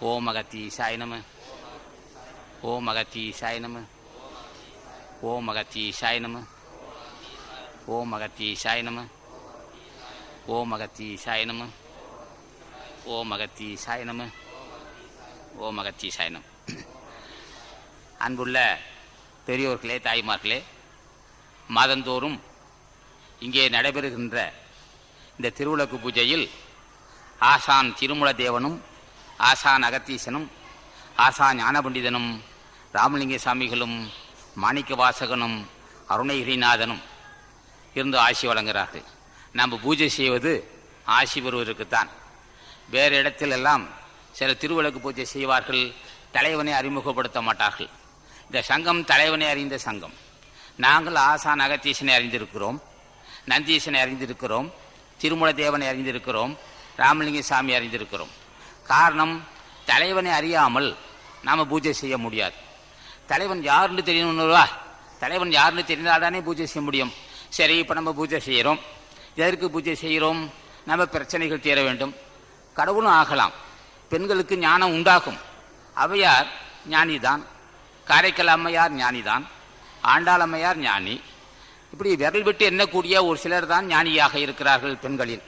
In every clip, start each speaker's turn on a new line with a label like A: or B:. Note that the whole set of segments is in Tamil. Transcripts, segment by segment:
A: ஓம் அகத்தீசாய நம. ஓம் அகத்தீசாய நம. ஓம் அகத்தீசாய நம. ஓம் அகத்தீசாய நம. ஓம் அகத்தீசாய நம. ஓம் அகத்தீசாய நம. ஓம் அகத்தீசாய நம. அன்புள்ள பெரியோர்களே, தாய்மார்களே, மாதந்தோறும் இங்கே நடைபெறுகின்ற இந்த திருவிளக்கு பூஜையில் ஆசான் திருமூல தேவனும் ஆசான் அகத்தீசனும் ஆசான் ஞானபண்டிதனும் ராமலிங்க சாமிகளும் மாணிக்க வாசகனும் அருணகிரிநாதனும் இருந்து ஆசி வழங்குகிறார்கள். நாம் பூஜை செய்வது ஆசி பெறுவதற்குத்தான். வேறு இடத்திலெல்லாம் சில திருவிளக்கு பூஜை செய்வார்கள், தலைவனை அறிமுகப்படுத்த மாட்டார்கள். இந்த சங்கம் தலைவனை அறிந்த சங்கம். நாங்கள் ஆசான் அகத்தீசனை அறிந்திருக்கிறோம், நந்தீசனை அறிந்திருக்கிறோம், திருமூல தேவனை அறிந்திருக்கிறோம், ராமலிங்க சாமி அறிந்திருக்கிறோம். காரணம், தலைவனை அறியாமல் நாம் பூஜை செய்ய முடியாது. தலைவன் யாருன்னு தெரியணும்னுவா, தலைவன் யாருன்னு தெரிந்தால்தானே பூஜை செய்ய முடியும். சரி, இப்போ நம்ம பூஜை செய்கிறோம். எதற்கு பூஜை செய்கிறோம்? நம்ம பிரச்சனைகள் தீர வேண்டும். கடவுளும் ஆகலாம், பெண்களுக்கு ஞானம் உண்டாகும். அவையார் ஞானிதான், காரைக்கால் அம்மையார் ஞானிதான், ஆண்டாள் அம்மையார் ஞானி. இப்படி விரல் விட்டு எண்ணக்கூடிய ஒரு சிலர் தான் ஞானியாக இருக்கிறார்கள் பெண்களில்.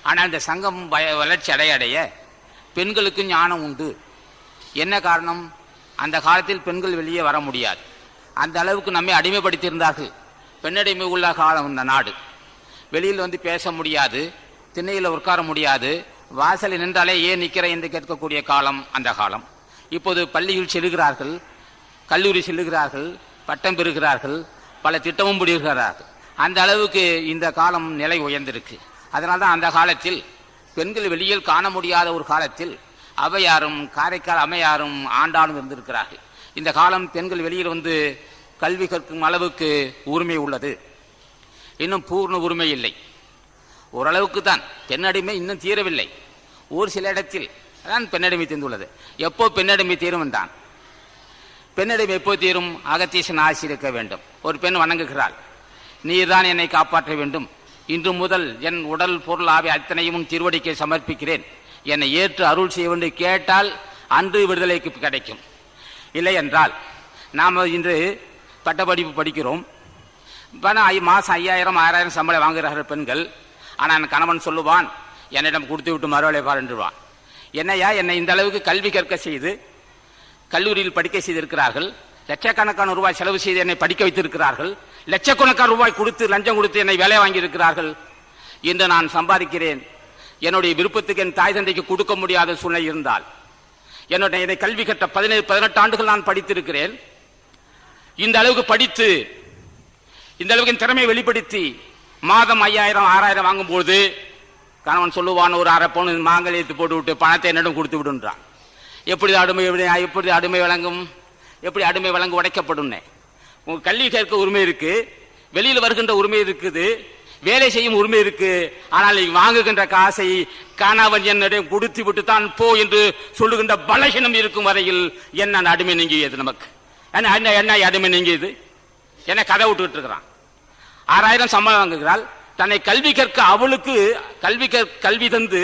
A: ஆனால் இந்த சங்கம் வளர்ச்சி அடைய பெண்களுக்கு ஞானம் உண்டு. என்ன காரணம்? அந்த காலத்தில் பெண்கள் வெளியே வர முடியாது, அந்த அளவுக்கு நம்மை அடிமைப்படுத்தியிருந்தார்கள். பெண்ணடிமை உள்ள காலம் இந்த நாடு. வெளியில் வந்து பேச முடியாது, திண்ணையில் உட்கார முடியாது, வாசலில் நின்றாலே ஏன் நிற்கிற என்று கேட்கக்கூடிய காலம் அந்த காலம். இப்போது பள்ளியில் செல்கிறார்கள், கல்லூரி செல்லுகிறார்கள், பட்டம் பெறுகிறார்கள், பல திட்டமும் முடிகிறார்கள். அந்த அளவுக்கு இந்த காலம் நிலை உயர்ந்திருக்கு. அதனால்தான் அந்த காலத்தில் பெண்கள் வெளியில் காண முடியாத ஒரு காலத்தில் அவையாரும் காரைக்கால் அம்மையாரும் ஆண்டாளும் இருந்திருக்கிறார்கள். இந்த காலம் பெண்கள் வெளியில் வந்து கல்வி கற்கும் அளவுக்கு உரிமை உள்ளது. இன்னும் பூர்ண உரிமை இல்லை, ஓரளவுக்கு தான். பெண்ணடிமை இன்னும் தீரவில்லை. ஒரு சில இடத்தில் தான் பெண்ணடிமை தீர்ந்துள்ளது. எப்போ பெண்ணடிமை தீரும் என்றான்? பெண்ணடிமை எப்போ தீரும்? அகத்தீசன் ஆசி இருக்க வேண்டும். ஒரு பெண் வணங்குகிறாள், நீர்தான் என்னை காப்பாற்ற வேண்டும், இன்று முதல் என் உடல் பொருள் ஆவி அத்தனையும் திருவடிக்கை சமர்ப்பிக்கிறேன், என்னை ஏற்று அருள் செய்ய வேண்டும் கேட்டால் அன்று விடுதலைக்கு கிடைக்கும். இல்லை என்றால், நாம் இன்று பட்டப்படிப்பு படிக்கிறோம், மாதம் 5000 6000 சம்பளம் வாங்குகிறார்கள் பெண்கள். ஆனால் கணவன் சொல்லுவான், என்னிடம் கொடுத்து விட்டு மறுவலை பாருன்றுவான். என்னையா, என்னை இந்த அளவுக்கு கல்வி கற்க செய்து கல்லூரியில் படிக்க செய்திருக்கிறார்கள், லட்சக்கணக்கான ரூபாய் செலவு செய்து என்னை படிக்க வைத்திருக்கிறார்கள், லட்சக்கணக்கான ரூபாய் கொடுத்து லஞ்சம் கொடுத்து என்னை வேலை வாங்கியிருக்கிறார்கள். இன்று நான் சம்பாதிக்கிறேன், என்னுடைய விருப்பத்துக்கு என் தாய் தந்தைக்கு கொடுக்க முடியாத சூழ்நிலை இருந்தால், என்னை கல்வி கற்ற 17-18 ஆண்டுகள் நான் படித்திருக்கிறேன். இந்த அளவுக்கு படித்து இந்த அளவுக்கு என் திறமையை வெளிப்படுத்தி மாதம் 5000 6000 வாங்கும்போது கணவன் சொல்லுவான், ஒரு அரை பவுன் மாங்கல்யத்தை போட்டு விட்டு பணத்தை என்னிடம் கொடுத்து விடுன்றான். எப்படி அடிமை வழங்கும்? எப்படி அடிமை வழங்கு உடைக்கப்படும்? உங்க கல்வி கேட்க உரிமை இருக்கு, வெளியில் வருகின்ற உரிமை இருக்குது, வேலை செய்யும் உரிமை இருக்கு. ஆனால் நீ வாங்குகின்ற காசை கணவன் என்னிடம் கொடுத்து விட்டு தான் போ என்று சொல்லுகின்ற பலகீனம் இருக்கும் வரையில் என்ன அடிமை நீங்கியது? நமக்கு என்ன அடிமை நீங்கியது? என்ன கதை விட்டுக்கிட்டு இருக்கிறான். 6000 சம்பளம் வாங்குகிறாள், தன்னை கல்வி கற்க அவளுக்கு கல்வி தந்து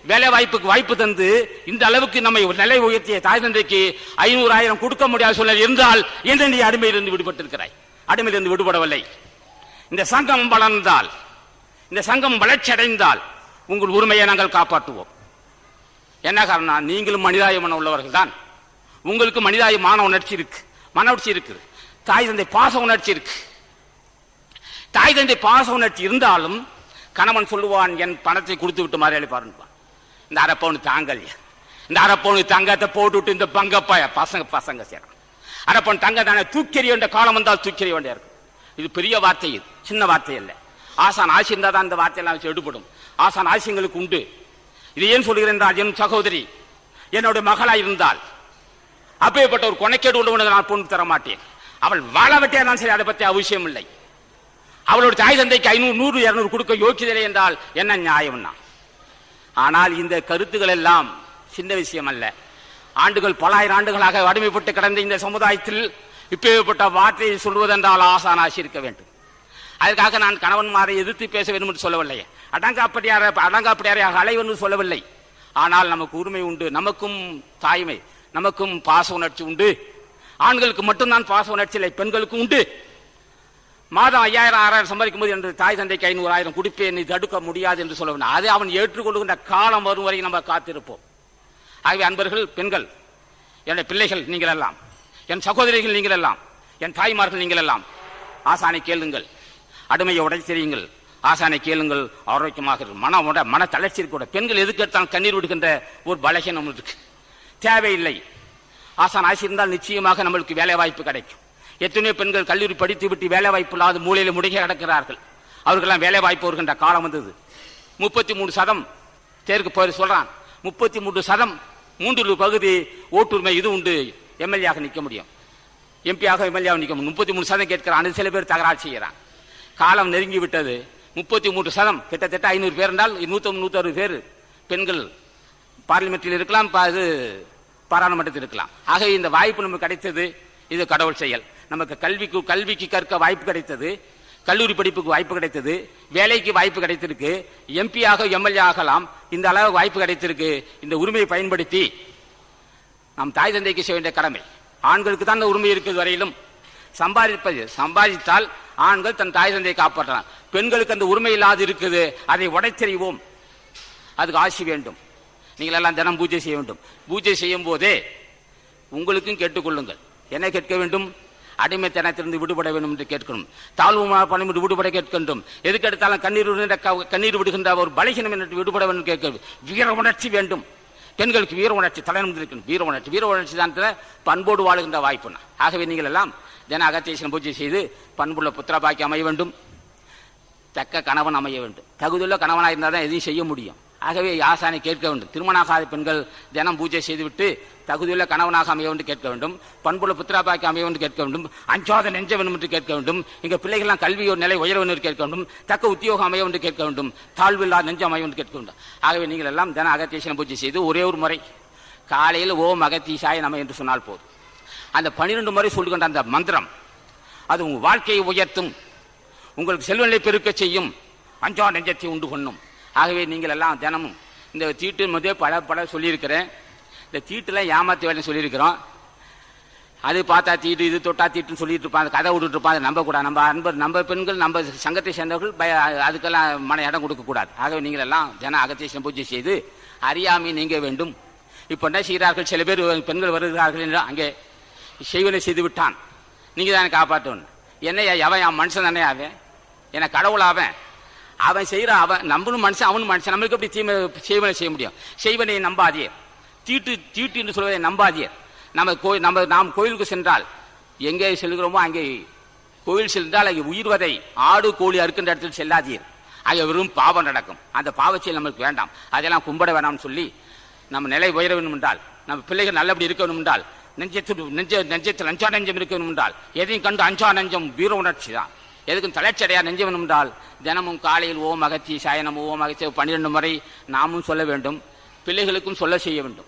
A: வேலை வாய்ப்பு தந்து இந்த அளவுக்கு நம்மை நிலை உயர்த்திய தாய் தந்தைக்கு 500 1000 கொடுக்க முடியாத சூழ்நிலை இருந்தால் எந்த நீ அடிமையிலிருந்து விடுபட்டிருக்கிறாய்? அடிமையிலிருந்து விடுபடவில்லை. இந்த சங்கம் வளர்ந்தால், இந்த சங்கம் வளர்ச்சி அடைந்தால் உங்கள் உரிமையை நாங்கள் காப்பாற்றுவோம். என்ன காரணம்? நீங்களும் மனிதாயமான உள்ளவர்கள் தான். உங்களுக்கு மனிதாயமான உணர்ச்சி இருக்கு, மன உணர்ச்சி இருக்கு, தாய் தந்தை பாச உணர்ச்சி இருக்கு. தாய் தந்தை பாச உணர்ச்சி இருந்தாலும் கணவன் சொல்லுவான், என் பணத்தை கொடுத்து விட்டு மாதிரி பாருன்னுவான். இந்த அரை பவுன் தாங்கல், இந்த அரை பவுன் தங்கத்தை போட்டுவிட்டு இந்த பங்கப்பாய பசங்க சேரும். அரை பவுன் தங்க தானே தூக்கெறிய வேண்டிய காலம் வந்தால் தூக்கெறிய வேண்டிய இருக்கும். இது பெரிய வார்த்தை, இது சின்ன வார்த்தை இல்லை. ஆசான் ஆசி இருந்தால் தான் இந்த வார்த்தையெல்லாம் வச்சு எடுபடும். ஆசான் ஆசியங்களுக்கு உண்டு. இது ஏன் சொல்கிறேன் என்றால், என் சகோதரி என்னுடைய மகளாய் இருந்தால் அப்பேற்பட்ட ஒரு கொனைக்கேடு உள்ளவனுக்கு நான் பொண்ணு தர மாட்டேன். அவள் வாழ வெட்டியாதான் சரி, அதை பற்றி அவசியம் இல்லை. அவளோட தாய் தந்தைக்கு 500 100 200 கொடுக்க யோக்கியதில்லை என்றால் என்ன நியாயம்னா? ஆனால் இந்த கருத்துக்கள் எல்லாம் சின்ன விஷயம் அல்ல. ஆண்டுகள் பல ஆயிரம் ஆண்டுகளாக அடிமைப்பட்டு கிடந்த இந்த சமுதாயத்தில் இப்பேற்பட்ட வார்த்தையை சொல்வதென்றால் ஆசான் ஆசி இருக்க வேண்டும். அதற்காக நான் கணவன்மாரை எதிர்த்து பேச வேண்டும் என்று சொல்லவில்லை, அடங்காப்படியாரை அலைவென்று சொல்லவில்லை. ஆனால் நமக்கு உரிமை உண்டு, நமக்கும் தாய்மை, நமக்கும் பாச உணர்ச்சி உண்டு. ஆண்களுக்கு மட்டும்தான் பாச உணர்ச்சி இல்லை, பெண்களுக்கும் உண்டு. மாதம் 5000 6000 சம்பாதிக்கும் போது என்று தாய் தந்தைக்கு 500 1000 கொடுப்பேன், நீ தடுக்க முடியாது என்று சொல்ல வேண்டும். அதை அவன் ஏற்றுக்கொள்கின்ற காலம் வரும் வரை நம்ம காத்திருப்போம். ஆகவே அன்பர்கள், பெண்கள், என்னுடைய பிள்ளைகள் நீங்கள் எல்லாம், என் சகோதரிகள் நீங்கள் எல்லாம், என் தாய்மார்கள் நீங்கள் எல்லாம் ஆசானை கேளுங்கள், அடிமையை உடை தெரியுங்கள், ஆசானை கேளுங்கள், ஆரோக்கியமாக மன தளர்ச்சி கூட. பெண்கள் எதுக்கு எடுத்தாலும் கண்ணீர் விடுகின்ற ஒரு பலகீனம் இருக்கு, தேவையில்லை. ஆசான் ஆசி இருந்தால் நிச்சயமாக நம்மளுக்கு வேலை வாய்ப்பு கிடைக்கும். எத்தனையோ பெண்கள் கல்லூரி படித்து விட்டு வேலை வாய்ப்பு இல்லாத மூலையில் முடங்கி கிடக்கிறார்கள். அவர்களெல்லாம் வேலை வாய்ப்பு வருகின்ற காலம் வந்தது. 33% தேர்க்கு போய் சொல்றான், 33% 3 பகுதி ஓட்டுரிமை இது உண்டு, எம்எல்ஏ நிற்க முடியும், எம்பியாக எம்எல்ஏ நிற்க முடியும். 33% கேட்கிறான். அது சில பேர் தகராறு செய்கிறான். காலம் நெருங்கி விட்டது. 33% கிட்டத்தட்ட 500 பேர் என்றால் 160 பேர் பெண்கள் பார்லிமெண்டில் இருக்கலாம், பாராளுமன்றத்தில் இருக்கலாம். ஆகவே இந்த வாய்ப்பு நமக்கு கிடைத்தது, இது கடவுள் செயல். நமக்கு கல்விக்கு கற்க வாய்ப்பு கிடைத்தது, கல்லூரி படிப்புக்கு வாய்ப்பு கிடைத்தது, வேலைக்கு வாய்ப்பு கிடைத்திருக்கு, எம்பியாக எம்எல்ஏ ஆகலாம், இந்த அளவு வாய்ப்பு கிடைத்திருக்கு. இந்த உரிமையை பயன்படுத்தி நாம் தாய் தந்தைக்கு செய்ய வேண்டிய கடமை. ஆண்களுக்கு தான் உரிமை இருக்கிறது வரையிலும் சம்பாதித்தால் ஆண்கள் தன் தாய் தந்தையை காப்பாற்றலாம். பெண்களுக்கு அந்த உரிமை இல்லாது இருக்குது, அதை உடைத்தெறிவோம். அதுக்கு ஆசி வேண்டும். நீங்கள் எல்லாம் தினம் பூஜை செய்ய வேண்டும். பூஜை செய்யும் போதே உங்களுக்கும் கேட்டுக்கொள்ளுங்கள். என்ன கேட்க வேண்டும்? அடிமைத்தனத்திலிருந்து விடுபட வேண்டும் என்று கேட்கணும். தாழ்வு பணம் விடுபட கேட்கின்றோம். எதுக்கு எடுத்தாலும் கண்ணீர் விடுகின்ற ஒரு பலகீனம் என்று விடுபட வேண்டும் கேட்க. வீர உணர்ச்சி வேண்டும். பெண்களுக்கு வீர உணர்ச்சி தலைநிமிர்ந்து இருக்கணும். வீர உணர்ச்சி தான் பண்போடு வாழுகின்ற வாய்ப்பு. ஆகவே நீங்கள் எல்லாம் தின அகத்தீஸ்வரன் பூஜை செய்து பண்புள்ள புத்திர பாக்கி அமைய வேண்டும், தக்க கணவன் அமைய வேண்டும். தகுதியுள்ள கணவனாக இருந்தால் தான் எதையும் செய்ய முடியும். ஆகவே ஆசானை கேட்க வேண்டும். திருமணாகாத பெண்கள் தினம் பூஜை செய்துவிட்டு தகுதியுள்ள கணவனாக அமைய வேண்டும் கேட்க வேண்டும், பண்புள்ள புத்திராபாக்கி அமைய வேண்டும் கேட்க வேண்டும், அஞ்சாத நெஞ்ச வேண்டும் என்று கேட்க வேண்டும். எங்க பிள்ளைகள்லாம் கல்வி ஒரு நிலை உயர வேண்டும் கேட்க வேண்டும், தக்க உத்தியோகம் அமைய வேண்டும் கேட்க வேண்டும், தாழ்வில்லா நெஞ்சம் அமைய வேண்டும் கேட்க வேண்டும். ஆகவே நீங்கள் எல்லாம் தின அகத்தீஸ்வரன் பூஜை செய்து ஒரே ஒரு முறை காலையில் ஓம் அகத்தீசாய நம என்று சொன்னால் போதும். அந்த 12 முறை சொல்லுகின்ற அந்த மந்திரம் அது உங்கள் வாழ்க்கையை உயர்த்தும், உங்களுக்கு செல்வநிலை பெருக்க செய்யும், அஞ்சா நெஞ்சத்தை உண்டு பண்ணும். ஆகவே நீங்கள் எல்லாம் தினமும் இந்த தீட்டு முதல் பல சொல்லியிருக்கிறேன். இந்த தீட்டுல ஏமாத்து வேலை சொல்லியிருக்கிறோம். அது பார்த்தா தீட்டு, இது தொட்டா தீட்டுன்னு சொல்லிட்டு இருப்பான், கதை விட்டுட்டு இருப்பான். அதை நம்பக்கூடாது. நம்ம பெண்கள், நம்ம சங்கத்தை சேர்ந்தவர்கள் அதுக்கெல்லாம் மன இடம் கொடுக்கக்கூடாது. ஆகவே நீங்கள் எல்லாம் தின அகத்தீஸ்வரன் பூஜை செய்து அறியாமை நீங்க வேண்டும். இப்போ என்ன செய்கிறார்கள்? சில பேர் பெண்கள் வருகிறார்கள் என்று அங்கே செய்வனை செய்து விட்டான், நீங்க தானே காப்பாற்றணும். என்னையா எவன் மனுஷன் தானே அவன், என்ன கடவுளாவன், அவன் செய்யற, அவன் நம்மளும் மனுஷன் அவனும் மனுஷன், நம்மளுக்கு எப்படி செய்வனை செய்ய முடியும்? செய்வனை நம்பாதியே, தீட்டு என்று சொல்வதை நம்பாதியே. நாம் கோயிலுக்கு சென்றால் எங்கே செல்கிறோமோ அங்கே கோயில் சென்றால் அங்கே உயிர்வதை ஆடு கோழி அறுக்கின்ற இடத்தில் செல்லாதீர். அங்கே வெறும் பாவம் நடக்கும். அந்த பாவச்செயல் நம்மளுக்கு வேண்டாம், அதெல்லாம் கும்பிட வேண்டாம்னு சொல்லி நம்ம நிலை உயர வேண்டும் என்றால், நம்ம பிள்ளைகள் நல்லபடி இருக்க வேண்டும் என்றால், நெஞ்சத்தில் அஞ்சா நெஞ்சம் இருக்க வேண்டும் என்றால், எதையும் கண்டு அஞ்சா நெஞ்சம் வீர உணர்ச்சி தான். எதுக்கும் தளர்ச்சியடையா நெஞ்ச வேண்டும் என்றால் தினமும் காலையில் ஓம் அகத்தி சாயனம் ஓம் அகத்தி 12 முறை நாமும் சொல்ல வேண்டும். பிள்ளைகளுக்கும் சொல்ல செய்ய வேண்டும்.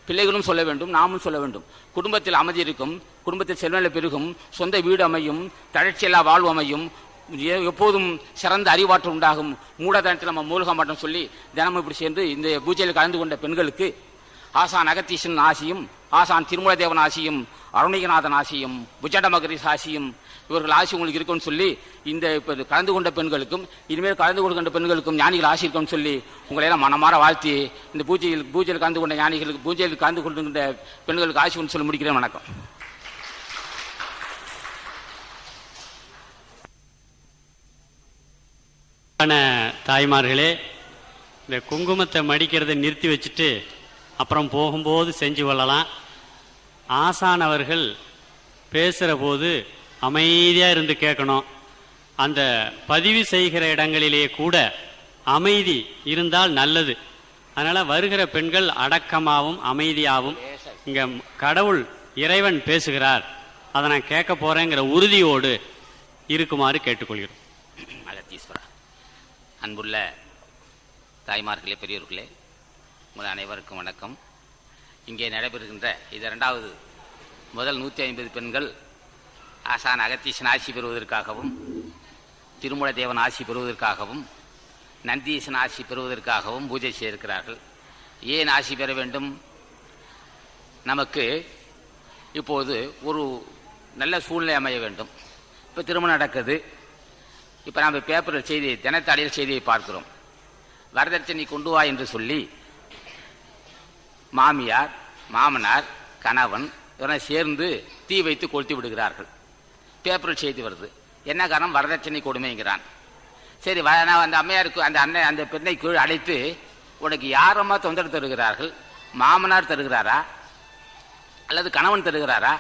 A: பிள்ளைகளும் சொல்ல வேண்டும், நாமும் சொல்ல வேண்டும். குடும்பத்தில் அமைதி இருக்கும், குடும்பத்தில் செல்வநிலை பெருகும், சொந்த வீடு அமையும், தளர்ச்சியில்லா வாழ்வு அமையும், எப்போதும் சிறந்த அறிவாற்றல் உண்டாகும், மூலதனத்தில் நம்ம மூழ்க மாட்டோம் சொல்லி தினமும் இப்படி சேர்ந்து இந்த பூஜையில் கலந்து கொண்ட பெண்களுக்கு ஆசான் அகத்தீசன் ஆசியும், ஆசான் திருமூல தேவன் ஆசியும், அருணிகநாதன் ஆசியும், புஜண்ட மகரிஷ் ஆசியும், இவர்கள் ஆசி உங்களுக்கு இருக்குன்னு சொல்லி இந்த இப்போ கலந்து கொண்ட பெண்களுக்கும் இனிமேல் கலந்து கொள்கின்ற பெண்களுக்கும் ஞானிகள் ஆசி இருக்குன்னு சொல்லி உங்களை எல்லாம் மனமாற வாழ்த்தி இந்த பூஜையில் கலந்து கொண்ட ஞானிகளுக்கு, பூஜையில் கலந்து கொள்கின்ற பெண்களுக்கு ஆசி ஒன்று சொல்லி முடிக்கிறேன். வணக்கம்.
B: தாய்மார்களே, இந்த குங்குமத்தை மடிக்கிறதை நிறுத்தி வச்சுட்டு அப்புறம் போகும்போது செஞ்சு கொள்ளலாம். ஆசானவர்கள் பேசுகிற போது அமைதியாக இருந்து கேட்கணும். அந்த பதிவு செய்கிற இடங்களிலேயே கூட அமைதி இருந்தால் நல்லது. அதனால் வருகிற பெண்கள் அடக்கமாகவும் அமைதியாகவும், இங்கே கடவுள் இறைவன் பேசுகிறார், அதை நான் கேட்க போகிறேங்கிற உறுதியோடு இருக்குமாறு கேட்டுக்கொள்கிறோம்.
A: அகத்தீஸ்வரா, அன்புள்ள தாய்மார்களே, பெரியோர்களே, உங்கள் அனைவருக்கும் வணக்கம். இங்கே நடைபெறுகின்ற இது 2வது முதல் 150 பெண்கள் ஆசான் அகத்தீசன் ஆசி பெறுவதற்காகவும், திருமூல தேவன் ஆசி பெறுவதற்காகவும், நந்தீசன் ஆசி பெறுவதற்காகவும் பூஜை செய்திருக்கிறார்கள். ஏன் ஆசி பெற வேண்டும்? நமக்கு இப்போது ஒரு நல்ல சூழ்நிலை அமைய வேண்டும். இப்போ திருமணம் நடக்குது. இப்போ நாம் பேப்பரில் செய்தி, தினத்தாளியில் செய்தியை பார்க்கிறோம். வரதட்சணை கொண்டு வா என்று சொல்லி மாமியார், மாமனார், கணவன் இதெல்லாம் சேர்ந்து தீ வைத்து கொளுத்தி விடுகிறார்கள். பேப்பரில் செய்தி வருது. என்ன காரணம்? வரதட்சணை கொடுமைங்கிறான். சரி, அந்த அம்மையாருக்கு அந்த பெண்ணை கீழ் அழைத்து, உனக்கு யாரம்மா தொந்தரவு தருகிறார்கள்? மாமனார் தருகிறாரா, அல்லது கணவன் தருகிறாரா,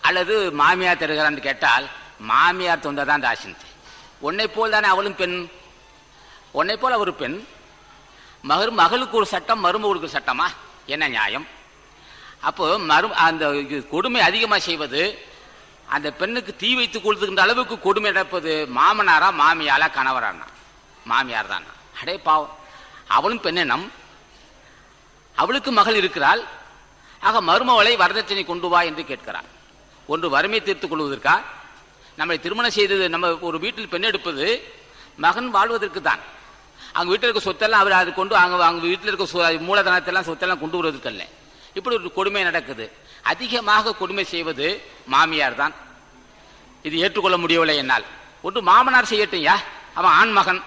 A: அல்லது மாமியார் தருகிறான்னு கேட்டால் மாமியார் தொந்தர் தான் தாசிந்தி. உன்னை போல் தானே அவளும் பெண், உன்னை போல் ஒரு பெண். மகளுக்கு ஒரு சட்டம், மருமகளுக்கு ஒரு சட்டமா? என்ன நியாயம்? அப்போ அந்த கொடுமை அதிகமாக செய்வது, அந்த பெண்ணுக்கு தீ வைத்து கொள்ளுகின்ற அளவுக்கு கொடுமை நடப்பது மாமனாரா, மாமியாரா, கணவரானா? மாமியார் தான். அடே பாவம், அவளும் பெண்ணினம், அவளுக்கு மகள் இருக்கிறாள். ஆக மருமவளை வரதட்சணை கொண்டு வா என்று கேட்கிறார். ஒன்று வறுமை தீர்த்துக் கொள்வதற்கா? நம்மளை திருமணம் செய்தது, நம்ம ஒரு வீட்டில் பெண் எடுப்பது மகன் வாழ்வதற்கு தான். அவங்க வீட்டில் இருக்க சொத்தெல்லாம் அவர் அது கொண்டு அவங்க வீட்டில் இருக்க மூலதனத்தெல்லாம் சொத்தெல்லாம் கொண்டு வருவதற்கல்ல. இப்படி ஒரு கொடுமை நடக்குது. அதிகமாக கொடுமை செய்வது மாமியார் தான். இது ஏற்றுக்கொள்ள முடியவில்லை என்னால். ஒன்று மாமனார் செய்யட்டும் ஐயா, அவன் ஆண் மகன்,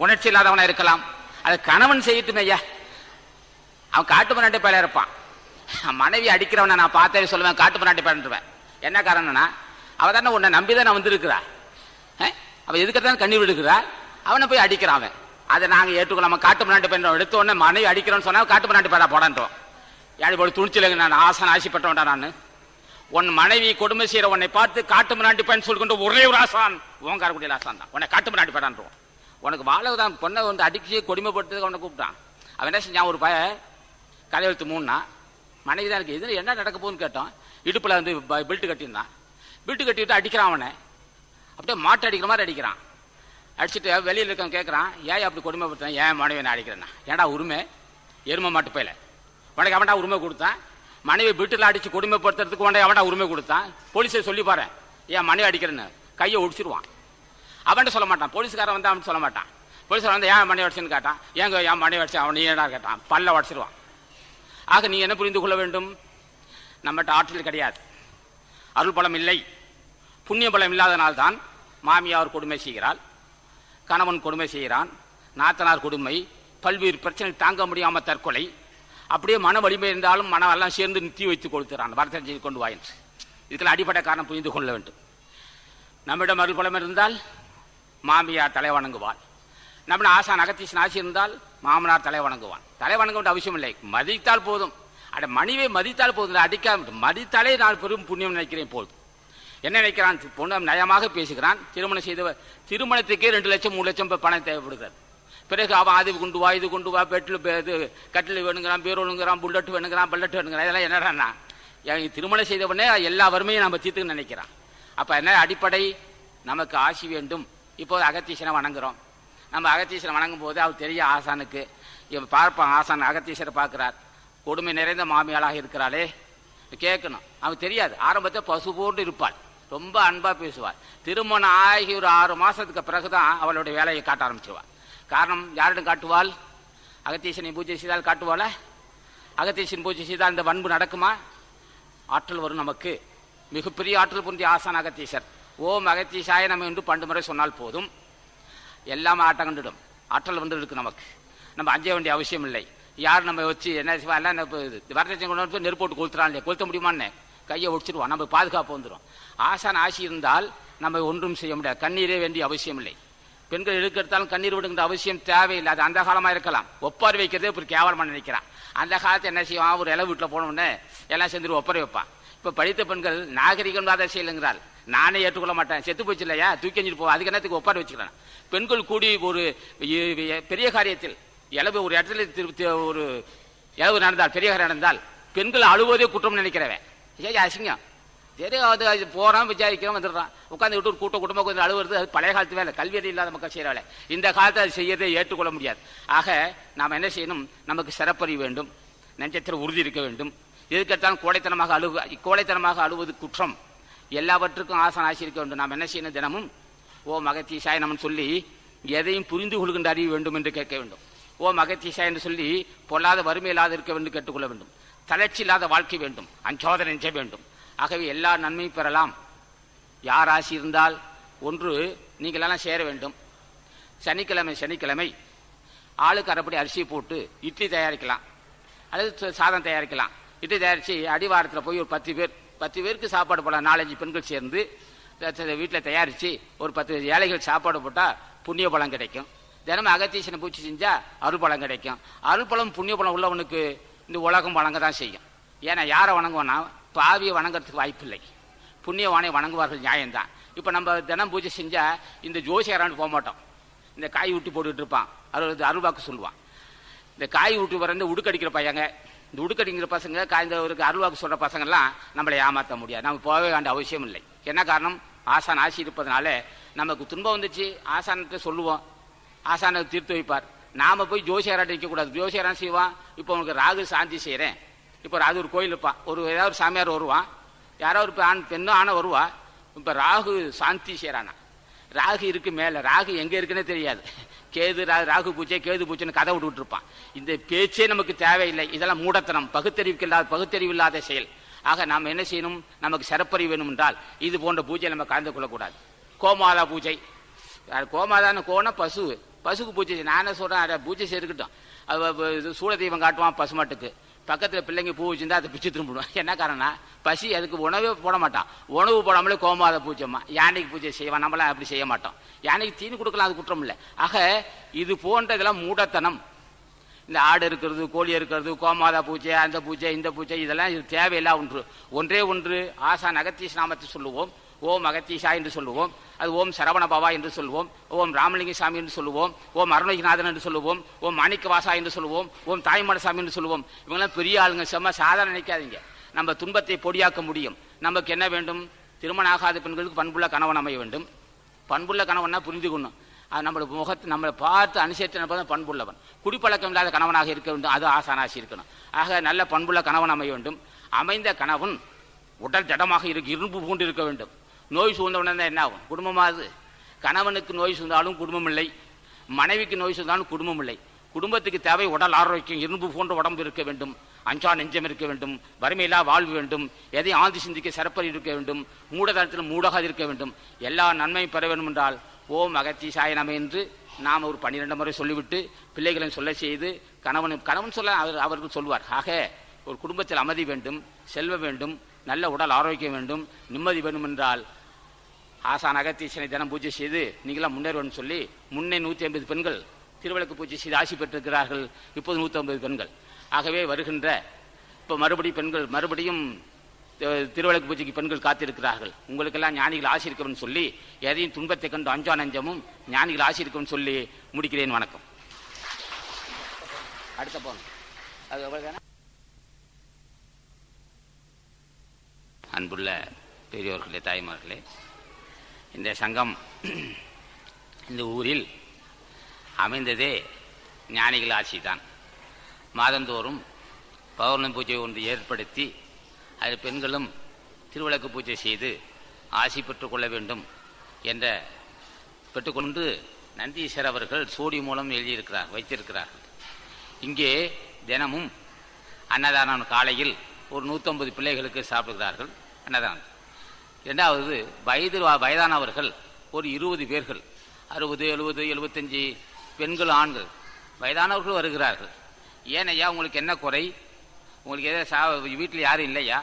A: உணர்ச்சி இல்லாதவனா இருக்கலாம். அதை கணவன் செய்யட்டும் ஐயா, அவன் காட்டு மராட்டி பயில இருப்பான். மனைவி அடிக்கிறவனை நான் பார்த்தே சொல்லுவேன், காட்டு மராட்டி பயிலுவேன். என்ன காரணம்னா, அவ தானே உன்னை நம்பிதான் நான் வந்திருக்கிறா, அவன் எதுக்கத்தான் கண்ணீர் விடுக்கிறா, அவனை போய் அடிக்கிறான் அவன். அதை நாங்கள் ஏற்றுக்கொள்ளாம காட்டு மராட்டி பயின்றோம். எடுத்த உடனே மனைவி அடிக்கிறோன்னு சொன்னா காட்டு மராட்டி பயிரா போடான்றோம். யாழ் போய் துணிச்சலுங்க, நான் ஆசான் ஆசைப்பட்டவன்டா நான். உன் மனைவி கொடுமை செய்யற உன்னை பார்த்து காட்டு மராட்டி பையன் சொல்லிக்கொண்டு ஒரே ஒரு ஆசான் ஓங்காரக்குடியில் ஆசான் தான், உன்னை காட்டு மராட்டி பயிரான்றோம். உனக்கு வாழதான் பொண்ணை வந்து அடிச்சு கொடுமைப்படுத்து அவனை கூப்பிட்டான். அவன் என்ன செஞ்சான்? ஒரு கதையெழுத்து 3னா மனைவி தான் இருக்கு. இது என்ன நடக்க போகுதுன்னு கேட்டான். இடுப்பில் வந்து பெல்ட் கட்டியிருந்தான். பெல்ட் கட்டிவிட்டு அடிக்கிறான் அவனை. அப்படியே மாட்டு அடிக்கிற மாதிரி அடிக்கிறான். அடிச்சுட்டு வெளியில் இருக்கவன் கேட்குறான், ஏன் அப்படி கொடுமைப்படுத்தான்? ஏன் மனைவி நான் அடிக்கிறேன்னா? ஏன்டா உரிமை, எருமை மாட்டு பையில உனக்கு அவன்டா உரிமை கொடுத்தான்? மனைவி வீட்டில் அடிச்சு கொடுமைப்படுத்துறதுக்கு உடனே அவன்டா உரிமை கொடுத்தான்? போலீஸை சொல்லி பாரு, ஏன் மனைவி அடிக்கிறேன்னு கையை ஒடிச்சிருவான். அவன்கிட்ட சொல்ல மாட்டான். போலீஸ்காரன் வந்து அவன் சொல்ல மாட்டான். போலீஸ்காரன் வந்து ஏன் மனைவி அடிச்சுன்னு கேட்டான். ஏங்க ஏன் மனைவி அடிச்சு அவன் ஏடா கேட்டான், பல்ல உடச்சிருவான். ஆக நீ என்ன புரிந்து கொள்ள வேண்டும்? நம்மகிட்ட ஆற்றல் கிடையாது, அருள் பலம் இல்லை, புண்ணிய பலம் இல்லாதனால்தான் மாமியார் கொடுமை செய்கிறாள், கணவன் கொடுமை செய்கிறான், நாத்தனார் கொடுமை, பல்வேறு பிரச்சனை தாங்க முடியாமல் தற்கொலை. அப்படியே மன வலிமை இருந்தாலும் மனம் எல்லாம் சேர்ந்து நிறுத்தி வைத்து கொடுத்துறான், வரதட்சணை கொண்டு வா என்று. இதுக்கெல்லாம் அடிப்படை காரணம் புரிந்து கொள்ள வேண்டும். நம்மிடம் அருள் பலம் இருந்தால் மாமியார் தலை வணங்குவாள். நம்மிடம் ஆசான் அகத்தீசன் ஆசி இருந்தால் மாமனார் தலை வணங்குவான். தலை வணங்க வேண்டிய அவசியம் இல்லை, மதித்தால் போதும். அட மனைவியை மதித்தால் போதும், அடிக்க மதித்தாலே நான் பெரும் புண்ணியம் நினைக்கிறேன். போதும். என்ன நினைக்கிறான்? பொண்ணு நயமாக பேசுகிறான். திருமணம் செய்தவர் திருமணத்துக்கே 2 லட்சம் 3 லட்சம் பணம் தேவைப்படுகிறது. பிறகு அவன் அது கொண்டு வா, இது கொண்டு வா, பெட்டில் இது கட்டில் வேணுங்கிறான், பீரோனுங்கிறான், புல்லட் வேணுங்கிறான், பல்லட் வேணுங்கிறான். இதெல்லாம் என்னடான்னா, திருமணம் செய்தவனே எல்லா வறுமையும் நம்ம தீர்த்துன்னு நினைக்கிறான். அப்போ என்ன அடிப்படை? நமக்கு ஆசி வேண்டும். இப்போது அகத்தீசனை வணங்குறோம். நம்ம அகத்தீசனை வணங்கும் போது அவர் தெரிய ஆசானுக்கு இவன் பார்ப்பான். ஆசான் அகத்தீசரை பார்க்கிறார். கொடுமை நிறைந்த மாமியாளாக இருக்கிறாளே கேட்கணும். அவன் தெரியாது. ஆரம்பத்தை பசு போன்று இருப்பாள், ரொம்ப அன்பா பேசுவாள். திருமணம் ஆகி ஒரு 6 மாசத்துக்கு பிறகுதான் அவளுடைய வேலையை காட்ட ஆரம்பிச்சுவாள். காரணம், யாரிடம் காட்டுவாள்? அகத்தீசனை பூஜை செய்தால் காட்டுவாள? அகத்தீசன் பூஜை செய்தால் இந்த வன்பு நடக்குமா? ஆற்றல் வரும் நமக்கு. மிகப்பெரிய ஆற்றல் பொருந்திய ஆசான் அகத்தீசர். ஓம் அகத்தீசாய நம்ம என்று 12 முறை சொன்னால் போதும், எல்லாம் ஆட்டம் கண்டுடும். ஆற்றல் வந்து இருக்கு நமக்கு. நம்ம அஞ்ச வேண்டிய அவசியம் இல்லை. யார் நம்ம வச்சு என்ன செய்வா, எல்லாம் வரதட்சணை கொண்டு வந்து நெருப்போட்டு கொளுத்துறான் இல்லையா, கொளுத்த முடியுமான்னு கையை ஒடிச்சிடுவான். நம்ம பாதுகாப்பு வந்துடும். ஆசான் ஆசி இருந்தால் நம்ம ஒன்றும் செய்ய முடியாது. கண்ணீரே வேண்டிய அவசியம் இல்லை. பெண்கள் எடுத்தாலும் கண்ணீர் விடுங்கிற அவசியம் தேவையில்லை. அது அந்த காலமாக இருக்கலாம். ஒப்பாரி வைக்கிறதே இப்படி கேவலமாக நினைக்கிறான். அந்த காலத்தை என்ன செய்வான்? ஒரு இலை வீட்டில் போனோடனே எல்லாம் சேர்ந்து ஒப்பரை வைப்பான். இப்போ படித்த பெண்கள் நாகரிகம் அதை செய்யலைங்கிறாள். நானே ஏற்றுக்கொள்ள மாட்டேன். செத்து போச்சு இல்லையா, தூக்கி எஞ்சிட்டு போவோம். அதுக்கு என்னத்துக்கு ஒப்பாரி வச்சுக்கிறேன்? பெண்கள் கூடி ஒரு பெரிய காரியத்தில் இளவு ஒரு இடத்துல ஒரு இளவு நடந்தால், பெரிய காரியம் நடந்தால் பெண்கள் அழுவதே குற்றம் நினைக்கிறவன். சரி, அசிங்கம். சரி, அது போகிறான், விசாரிக்கிறோம், வந்துடுறான். உட்காந்து விட்டு ஒரு குடும்பம் கொஞ்சம் அழுவுறது அது பழைய காலத்து வேலை, கல்வியறிவு இல்லாத மக்கள் செய்கிற வேலை. இந்த காலத்தை அது செய்யறதை ஏற்றுக்கொள்ள முடியாது. ஆக நாம் என்ன செய்யணும்? நமக்கு சிறப்பறிவு வேண்டும், நெஞ்சத்தில் உறுதி இருக்க வேண்டும். எதுக்கெடுத்தாலும் கோழைத்தனமாக அழுவது குற்றம். எல்லாவற்றுக்கும் ஆசான் ஆசி இருக்க வேண்டும். நாம் என்ன செய்யணும்? தினமும் ஓம் அகத்தீசாய நமன் சொல்லி எதையும் புரிந்து கொள்கின்ற அறிவு வேண்டும் என்று கேட்க வேண்டும். ஓம் அகத்தீசாய் என்று சொல்லி பொல்லாத வறுமை இல்லாத இருக்க வேண்டும் கேட்டுக்கொள்ள வேண்டும். தளர்ச்சி இல்லாத வாழ்க்கை வேண்டும். அஞ்சாத நெஞ்ச வேண்டும். ஆகவே எல்லா நன்மையும் பெறலாம். யார் ஆசி இருந்தால் ஒன்று நீங்களெல்லாம் சேர வேண்டும். சனிக்கிழமை ஆளுக்கு அரைப்படி அரிசி போட்டு இட்லி தயாரிக்கலாம், அல்லது சாதம் தயாரிக்கலாம். இட்லி தயாரித்து அடிவாரத்தில் போய் ஒரு 10 பேருக்கு சாப்பாடு போடலாம். 4-5 பெண்கள் சேர்ந்து வீட்டில் தயாரித்து ஒரு 10 ஏழைகள் சாப்பாடு போட்டால் புண்ணிய பலம் கிடைக்கும். தினமும் அகத்தீசனை பூச்சி செஞ்சால் அருள் பலம் கிடைக்கும். அருள் பலம் புண்ணிய பலம் உள்ளவனுக்கு இந்த உலகம் வணங்க தான் செய்யும். ஏன்னா யாரை வணங்குவோன்னா பாவியை வணங்குறதுக்கு வாய்ப்பில்லை. புண்ணியவானை வணங்குவார்கள், நியாயம்தான். இப்போ நம்ம தினம் பூஜை செஞ்சால் இந்த ஜோசியரான்னு போக மாட்டோம். இந்த காய் ஊட்டி போட்டுக்கிட்டு இருப்பான், அருள்வாக்கு சொல்லுவான். இந்த காய் ஊட்டி வர இந்த உடுக்கடிக்கிற பையங்க, இந்த உடுக்கடிக்கிற பசங்க இந்த ஒரு அருள்வாக்கு சொல்கிற பசங்கள்லாம் நம்மளை ஏமாற்ற முடியாது. நம்ம போகவே வேண்டிய அவசியம் இல்லை. என்ன காரணம்? ஆசான் ஆசி இருப்பதனால நமக்கு துன்பம் வந்துச்சு ஆசான்கிட்ட சொல்லுவோம், ஆசானை தீர்த்து வைப்பார். நாம் போய் ஜோசியராட்ட வைக்கக்கூடாது. ஜோசியரான் செய்வான், இப்போ உனக்கு ராகு சாந்தி செய்கிறேன். இப்போ ராகு ஒரு கோயில் இருப்பான், ஏதாவது ஒரு சாமியார் வருவான், யாரோ ஒரு பெண்ணோ ஆனால் வருவா. இப்போ ராகு சாந்தி செய்கிறானா, ராகு இருக்கு மேலே, ராகு எங்கே இருக்குன்னே தெரியாது. ராகு பூஜை கேது பூஜைன்னு கதை விட்டுக்கிட்டு இருப்பான். இந்த பேச்சே நமக்கு தேவையில்லை. இதெல்லாம் மூடத்தனம், பகுத்தறிவில்லாத செயல். ஆக நாம் என்ன செய்யணும்? நமக்கு சிறப்பறிவு வேணும் என்றால் இது போன்ற பூஜை நம்ம கலந்து கொள்ளக்கூடாது. கோமாதா பூஜை, கோமாதான்னு கோனா பசுக்கு பூஜை. நான் என்ன சொல்கிறேன், பூஜை செய்யஇருக்கட்டும். அது சூழ தெய்வம் காட்டுவான் பசுமாட்டுக்கு, பக்கத்தில் பிள்ளைங்க பூ வச்சுருந்தா அதை பிச்சு திரும்பிடுவான். என்ன காரணம்னா பசி, அதுக்கு உணவே போட மாட்டான். உணவு போடாமலே கோமாத பூஜைமா. யானைக்கு பூஜை செய்வான், நம்மளாம் அப்படி செய்ய மாட்டோம். யானைக்கு தீனி கொடுக்கலாம், அது குற்றம் இல்லை. ஆக இது போன்ற இதெல்லாம் மூடத்தனம். இந்த ஆடு இருக்கிறது, கோழி இருக்கிறது, கோமாதா பூஜை, அந்த பூஜை, இந்த பூஜை, இதெல்லாம் இது தேவையில்லா ஒன்றே ஒன்று. ஆசான் அகத்தீச நாமத்தை சொல்லுவோம், ஓம் அகத்தீசா என்று சொல்லுவோம். அது ஓம் சரவண பவா என்று சொல்லுவோம், ஓம் ராமலிங்க சாமி என்று சொல்லுவோம், ஓம் அருணகிநாதன் என்று சொல்லுவோம், ஓம் மாணிக்கவாசா என்று சொல்லுவோம், ஓம் தாய்மட சாமி என்று சொல்லுவோம். இவங்கெல்லாம் பெரிய ஆளுங்க, செம்ம சாதாரண நினைக்காதீங்க. நம்ம துன்பத்தை பொடியாக்க முடியும். நமக்கு என்ன வேண்டும்? திருமணம் ஆகாத பெண்களுக்கு பண்புள்ள கணவன் அமைய வேண்டும். பண்புள்ள கணவன்னா புரிந்துக்கணும். அது நம்மளை பார்த்து அனுசரித்து நடப்பதான் பண்புள்ளவன். குடிப்பழக்கம் இல்லாத கணவனாக இருக்க வேண்டும், அது ஆசானாசி இருக்கணும். ஆக நல்ல பண்புள்ள கணவன் அமைய வேண்டும். அமைந்த கணவன் உடல் ஜடமாக இரும்பு பூண்டு இருக்க வேண்டும். நோய் சூழ்ந்தவுடனே என்ன ஆகும்? குடும்பமாகுது. கணவனுக்கு நோய் சூழ்ந்தாலும் குடும்பம் இல்லை, மனைவிக்கு நோய் சூழ்ந்தாலும் குடும்பம் இல்லை. குடும்பத்துக்கு தேவை உடல் ஆரோக்கியம், இரும்பு போன்ற உடம்பு இருக்க வேண்டும், அஞ்சா நெஞ்சம் இருக்க வேண்டும், வறுமையில்லா வாழ்வு வேண்டும், எதையும் ஆழ்ந்து சிந்திக்க சிறப்பறி இருக்க வேண்டும், மூடதளத்தில் மூடாக இருக்க வேண்டும். எல்லா நன்மையும் பெற வேண்டும் என்றால் ஓம் அகத்தீசாய நம என்று நாம் ஒரு 12 முறை சொல்லிவிட்டு பிள்ளைகளை சொல்ல செய்து கணவன் சொல்ல அவர்கள் சொல்வார். ஆக ஒரு குடும்பத்தில் அமைதி வேண்டும், செல்வம் வேண்டும், நல்ல உடல் ஆரோக்கியம் வேண்டும், நிம்மதி வேண்டும் என்றால் ஆசான் அகத்தீசனை தினம் பூஜை செய்து நீங்களாம் முன்னேறுவன்னு சொல்லி 150 பெண்கள் திருவிளக்கு பூஜை செய்து ஆசி பெற்றிருக்கிறார்கள். இப்போது 150 பெண்கள். ஆகவே வருகின்ற இப்போ மறுபடியும் திருவிளக்கு பூஜைக்கு பெண்கள் காத்திருக்கிறார்கள். உங்களுக்கெல்லாம் ஞானிகள் ஆசி இருக்கணும்னு சொல்லி, எதையும் துன்பத்தை கண்டு அஞ்சா நஞ்சமும் ஞானிகள் ஆசி இருக்கணும்னு சொல்லி முடிக்கிறேன். வணக்கம். அடுத்த போங்க. அது அன்புள்ள பெரியோர்களே, தாய்மார்களே, இந்த சங்கம் இந்த ஊரில் அமைந்ததே ஞானிகள் ஆட்சி தான். மாதந்தோறும் பௌர்ணமி பூஜை ஒன்று ஏற்படுத்தி அதில் பெண்களும் திருவிளக்கு பூஜை செய்து ஆசி பெற்றுக்கொள்ள வேண்டும் என்ற பெற்றுக்கொண்டு நந்தீஸ்வரர் அவர்கள் சோடி மூலம் வைத்திருக்கிறார்கள். இங்கே தினமும் அன்னதானம் காலையில் ஒரு 150 பிள்ளைகளுக்கு சாப்பிடுகிறார்கள் அன்னதானம். இரண்டாவது வயதானவர்கள் ஒரு 20 பேர்கள், 60, 70, 75 பெண்கள், ஆண்கள், வயதானவர்கள் வருகிறார்கள். ஏன் ஐயா உங்களுக்கு என்ன குறை? உங்களுக்கு எதாவது வீட்டில் யாரும் இல்லையா?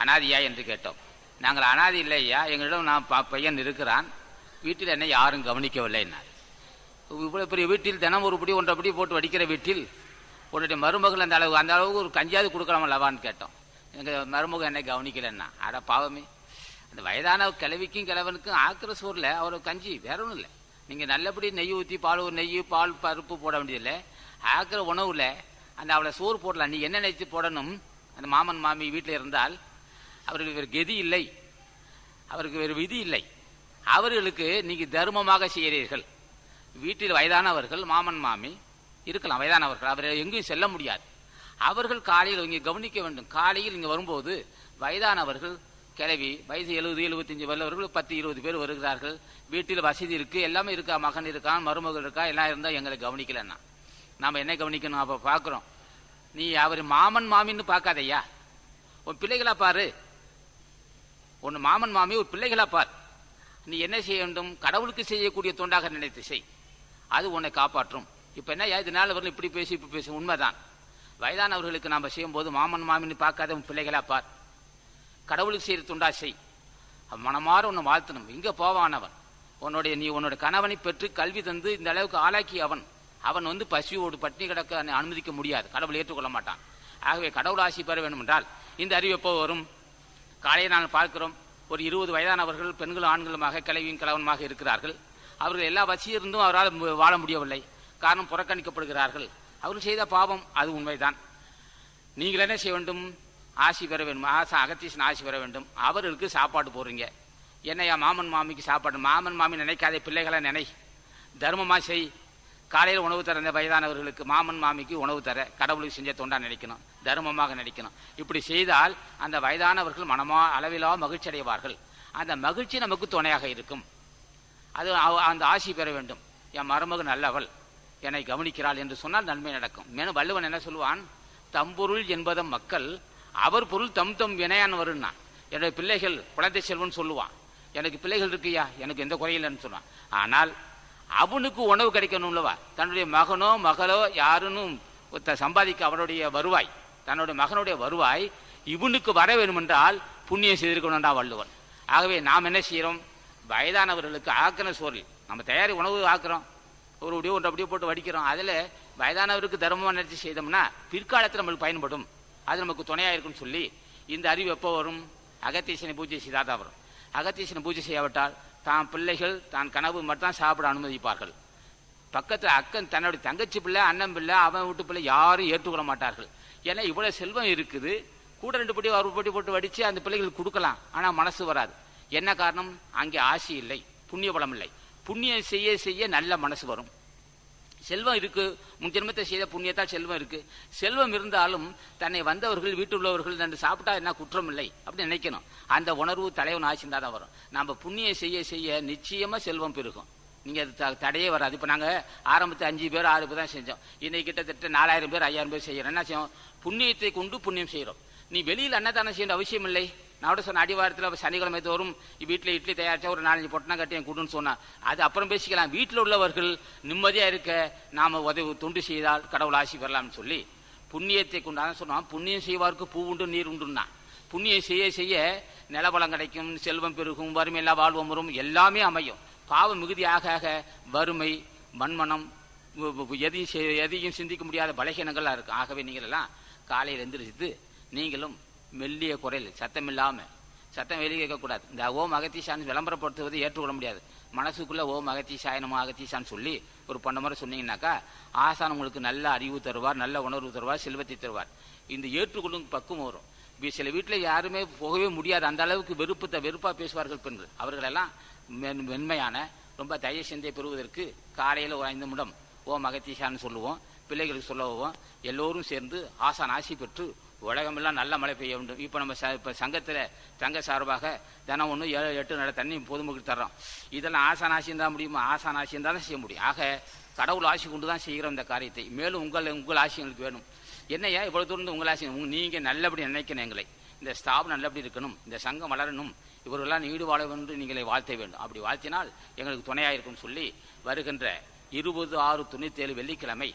A: அனாதியா என்று கேட்டோம். நாங்கள் அனாதி இல்லையா, எங்களிடம் பையன் இருக்கிறான், வீட்டில் என்ன யாரும் கவனிக்கவில்லை. இவ்வளோ பெரிய வீட்டில் தினம் ஒருபடி 1.5 படி போட்டு வடிக்கிற வீட்டில் உன்னுடைய மருமகள் அந்த அளவுக்கு ஒரு கஞ்சியாவது கொடுக்கலாமல்லவான்னு கேட்டோம். எங்கள் மருமகள் என்ன கவனிக்கலைன்னா, அட பாவமே, அந்த வயதான கிழவிக்கும் கிழவனுக்கும் ஆக்கிற சோறில் அவர் கஞ்சி வேற ஒன்றும் இல்லை. நீங்கள் நல்லபடி நெய் ஊற்றி நெய் பால் பருப்பு போட வேண்டியதில்லை. ஆக்கிற உணவில் அந்த அவளை சோறு போடலாம். நீ என்ன நினைத்து போடணும்? அந்த மாமன் மாமி வீட்டில் இருந்தால் அவர்களுக்கு வேறு கதி இல்லை, அவருக்கு வேறு விதி இல்லை. அவர்களுக்கு நீங்கள் தர்மமாக செய்கிறீர்கள். வீட்டில் வயதானவர்கள் மாமன் மாமி இருக்கலாம், வயதானவர்கள் அவரை எங்கேயும் செல்ல முடியாது. அவர்கள் காலையில் இங்கே கவனிக்க வேண்டும். காலையில் இங்கே வரும்போது வயதானவர்கள் கிளவி வயசு 70, 75 வல்லவர்கள் 10, 20 பேர் வருகிறார்கள். வீட்டில் வசதி இருக்குது, எல்லாமே இருக்கா, மகன் இருக்கான், மருமகள் இருக்கா, எல்லாம் இருந்தால் எங்களை கவனிக்கலன்னா நாம் என்ன கவனிக்கணும்? அப்போ பார்க்குறோம், நீ அவர் மாமன் மாமின்னு பார்க்காதையா, உன் பிள்ளைகளா பாரு. உன் மாமன் மாமி ஒரு பிள்ளைகளா பார். நீ என்ன செய்ய வேண்டும்? கடவுளுக்கு செய்யக்கூடிய தொண்டாக நினைத்து செய், அது உன்னை காப்பாற்றும். இப்போ என்ன இதனால அவர்கள் இப்படி பேசி இப்படி பேச உண்மைதான். வயதானவர்களுக்கு நாம் செய்யும்போது மாமன் மாமின்னு பார்க்காத உன் பிள்ளைகளா பார், கடவுளுக்கு செய்கிற தொண்டா செய். மனமாற உன்னை வாழ்த்தணும். இங்கே போவானவன் நீ உன்னோட கணவனை பெற்று கல்வி தந்து இந்த அளவுக்கு ஆளாக்கி அவன் பசியோடு பட்டினி கிடக்க அனுமதிக்க முடியாது, கடவுள் ஏற்றுக்கொள்ள மாட்டான். ஆகவே கடவுள் ஆசி பெற வேண்டும் என்றால் இந்த அறிவு எப்போ வரும்? காலையில் நான் பார்க்கிறோம், ஒரு 20 வயதானவர்கள் பெண்களும் ஆண்களுமாக கிழவியும் கிழவனுமாக இருக்கிறார்கள். அவர்கள் எல்லா வசதியும் இருந்தும் அவரால் வாழ முடியவில்லை. காரணம், புறக்கணிக்கப்படுகிறார்கள். அவர்கள் செய்த பாவம், அது உண்மைதான். நீங்கள் என்ன செய்ய வேண்டும்? ஆசி பெற வேண்டும். அகத்தீசன் ஆசி பெற வேண்டும். அவர்களுக்கு சாப்பாடு போடுறீங்க. என்னையா மாமன் மாமிக்கு சாப்பாடு? மாமன் மாமி நினைக்காதே, பிள்ளைகளை நினை, தர்மமாக செய். காலையில் உணவு தர இந்த வயதானவர்களுக்கு மாமன் மாமிக்கு உணவு தர கடவுளுக்கு செஞ்ச தொண்டா நினைக்கணும், தர்மமாக நினைக்கணும். இப்படி செய்தால் அந்த வயதானவர்கள் அளவிலா மகிழ்ச்சி அடைவார்கள். அந்த மகிழ்ச்சி நமக்கு துணையாக இருக்கும். அது அந்த ஆசி பெற வேண்டும். என் மருமகள் நல்லவள், என்னை கவனிக்கிறாள் என்று சொன்னால் நன்மை நடக்கும். மேலும் வள்ளுவன் என்ன சொல்லுவான்? தம்பொருள் என்பதம் மக்கள் அவர் பொருள் தம் தம் வினையான் வருன்னா. என்னுடைய பிள்ளைகள் குழந்தை செல்வன் சொல்லுவான், எனக்கு பிள்ளைகள் இருக்குயா, எனக்கு எந்த குறையில்லைன்னு சொல்லுவான். ஆனால் அவனுக்கு உணவு கிடைக்கணும்லவா, தன்னுடைய மகனோ மகளோ யாருன்னு சம்பாதிக்க அவனுடைய வருவாய், தன்னுடைய மகனுடைய வருவாய் இவனுக்கு வர வேண்டும் என்றால் புண்ணியம் செய்திருக்கணும்டா வள்ளுவன். ஆகவே நாம் என்ன செய்யறோம்? வயதானவர்களுக்கு ஆக்கின சோறு நம்ம தயாரி உணவு ஆக்குறோம், ஒரு அப்படியே ஒன்று அப்படியே போட்டு வடிக்கிறோம். அதில் வயதானவருக்கு தர்மமாக நினைச்சு செய்தோம்னா பிற்காலத்தில் நம்மளுக்கு பயன்படும், அது நமக்கு துணையாக இருக்குன்னு சொல்லி இந்த அறிவு எப்போ வரும்? அகத்தீசனை பூஜை செய்தாதான் வரும். அகத்தீசனை பூஜை செய்யாவிட்டால் தான் பிள்ளைகள் தான் கனவு மட்டும் சாப்பிட அனுமதிப்பார்கள். பக்கத்தில் அக்கன் தன்னுடைய தங்கச்சி பிள்ளை அண்ணன் பிள்ளை அவன் வீட்டு பிள்ளை யாரும் ஏற்றுக்கொள்ள மாட்டார்கள். ஏன்னா இவ்வளோ செல்வம் இருக்குது, கூட 2 படி ஒரு படி போட்டு வடித்து அந்த பிள்ளைகளுக்கு கொடுக்கலாம், ஆனால் மனசு வராது. என்ன காரணம்? அங்கே ஆசி இல்லை, புண்ணிய பலம் இல்லை. புண்ணியம் செய்ய செய்ய நல்ல மனசு வரும். செல்வம் இருக்கு, முன்ஜென்மத்தை செய்த புண்ணியத்தால் செல்வம் இருக்கு. செல்வம் இருந்தாலும் தன்னை வந்தவர்கள் வீட்டில் உள்ளவர்கள் நன்று சாப்பிட்டா என்ன குற்றம் இல்லை அப்படின்னு நினைக்கணும். அந்த உணர்வு தலைவன் ஆசிந்தா தான் வரும். நம்ம புண்ணியம் செய்ய செய்ய நிச்சயமா செல்வம் பெருகும். நீங்க அது தடையே வராது. இப்ப நாங்க ஆரம்பத்தை 5 பேர் 6 பேர் தான் செஞ்சோம். இன்னைக்கு கிட்டத்தட்ட 4000 பேர் 5000 பேர் செய்யறோம். என்ன செய்யும்? புண்ணியத்தை கொண்டு புண்ணியம் செய்யறோம். நீ வெளியில் அன்னதானம் செய்ய அவசியம் இல்லை. நான் கூட சொன்ன அடிவாரத்தில் சனிக்கிழமை தோறும் வீட்டில் இட்லி தயாரிச்சா ஒரு 4-5 பொட்டனா கட்டி என் கொடுன்னு சொன்னா அது அப்புறம் பேசிக்கலாம். வீட்டில் உள்ளவர்கள் நிம்மதியா இருக்க நாம உதவி தொண்டு செய்தால் கடவுள் ஆசி பெறலாம்னு சொல்லி புண்ணியத்தை கொண்டு அதான் சொன்னான், புண்ணியம் செய்வாருக்கு பூ உண்டு நீர் உண்டுன்னா. புண்ணியம் செய்ய செய்ய நிலபலம் கிடைக்கும், செல்வம் பெருகும், வறுமை எல்லாம் வாழ்வம் வரும், எல்லாமே அமையும். பாவம் மிகுதியாக ஆக வறுமை, மண்மனம், எதையும் சிந்திக்க முடியாத பலகீனங்கள்லாம் இருக்கும். ஆகவே நீங்கள் எல்லாம் காலையில் எந்திரிச்சு நீங்களும் மெல்லிய குறையில் சத்தம் வெளியே கேட்கக்கூடாது. இந்த ஓம் அகத்தீசான்னு விளம்பரப்படுத்துவது ஏற்றுக்கொள்ள முடியாது. மனசுக்குள்ள ஓம் அகத்தீசாயனமோ அகத்தீசான்னு சொல்லி ஒரு 12 முறை சொன்னீங்கன்னாக்கா ஆசான் உங்களுக்கு நல்ல அறிவு தருவார், நல்ல உணர்வு தருவார், செல்வத்தை தருவார். இந்த ஏற்றுக்கொள்ளும் பக்குவம் வரும். சில வீட்டில் யாருமே போகவே முடியாது, அந்த அளவுக்கு வெறுப்பா பேசுவார்கள் பெண்கள். அவர்களெல்லாம் மென்மையான ரொம்ப தய சிந்தை பெறுவதற்கு காலையில் ஒரு 5 நிமிடம் ஓம் அகத்தீசான்னு சொல்லுவோம், பிள்ளைகளுக்கு சொல்லவும் எல்லோரும் சேர்ந்து ஆசான் ஆசி பெற்று உலகமெல்லாம் நல்ல மழை பெய்ய வேண்டும். இப்போ நம்ம இப்போ சங்கத்தில் தங்க சார்பாக தினம் 1 7-8 நட தண்ணி பொதுமக்களுக்கு தர்றோம். இதெல்லாம் ஆசான் ஆசியம் தான் முடியுமா? ஆசான் ஆசியம் தான் செய்ய முடியும். ஆக கடவுள் ஆசி கொண்டு தான் செய்கிறோம் இந்த காரியத்தை. மேலும் உங்கள் ஆசி எங்களுக்கு வேணும். என்னையா இவ்வளோ தூரம் உங்கள் ஆசி? நீங்கள் நல்லபடி நினைக்கணும், எங்களை இந்த ஸ்தாபனம் நல்லபடி இருக்கணும், இந்த சங்கம் வளரணும், இவர்களெல்லாம் நீடு வாழ வேண்டும், நீங்களை வாழ்த்த வேண்டும். அப்படி வாழ்த்தினால் எங்களுக்கு துணையாக இருக்கும்னு சொல்லி வருகின்ற 20/6/97 வெள்ளிக்கிழமை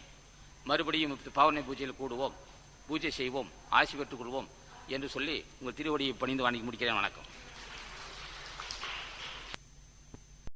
A: மறுபடியும் பௌர்ணமி பூஜையில் கூடுவோம், பூஜை செய்வோம், ஆசி பெற்றுக் கொள்வோம் என்று சொல்லி உங்கள் திருவடியை பணிந்து வணங்கி முடிக்கிறேன். வணக்கம்.